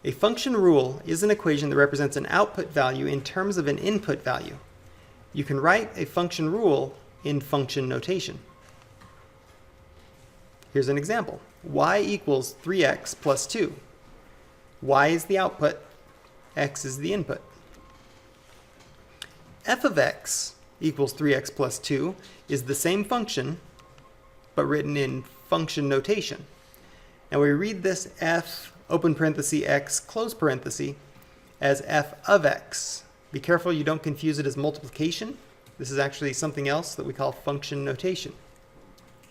A function rule is an equation that represents an output value in terms of an input value. You can write a function rule in function notation. Here's an example. Y equals 3x plus 2. Y is the output, x is the input. F of x equals 3x plus 2 is the same function, but written in function notation. And we read this f open parenthesis x close parenthesis as f of x. Be careful you don't confuse it as multiplication. This is actually something else that we call function notation.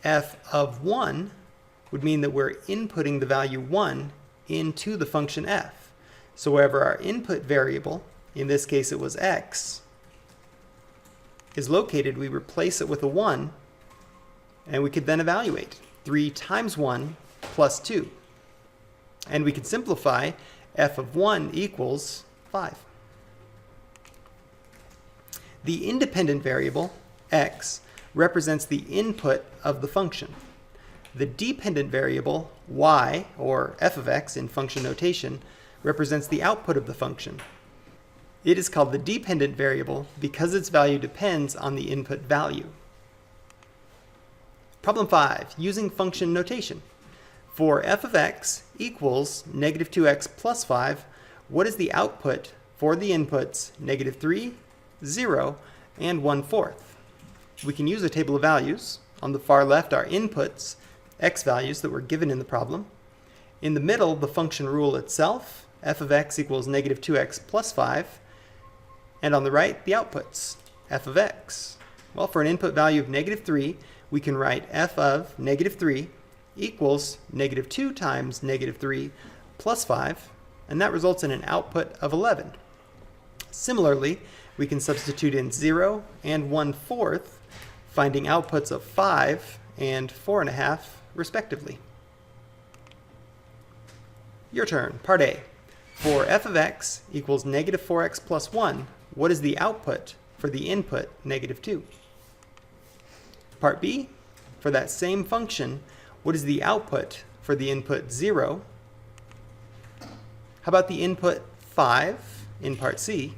F of 1 would mean that we're inputting the value 1 into the function f. So wherever our input variable, in this case it was x, is located, we replace it with a 1, and we could then evaluate 3 times 1 plus 2. And we could simplify f of 1 equals 5. The independent variable, x, represents the input of the function. The dependent variable, y, or f of x in function notation, represents the output of the function. It is called the dependent variable because its value depends on the input value. Problem 5, using function notation. For f of x equals negative 2x plus 5, what is the output for the inputs negative 3, 0, and 1/4? We can use a table of values. On the far left are inputs, x values that were given in the problem. In the middle, the function rule itself, f of x equals negative 2x plus 5. And on the right, the outputs, f of x. Well, for an input value of negative 3, we can write f of negative 3 equals negative 2 times negative 3 plus 5, and that results in an output of 11. Similarly, we can substitute in 0 and 1/4, finding outputs of 5 and 4.5 respectively. Your turn, part A. For f of x equals negative 4x plus 1, what is the output for the input negative 2? Part B. For that same function, what is the output for the input 0? How about the input 5 in part C?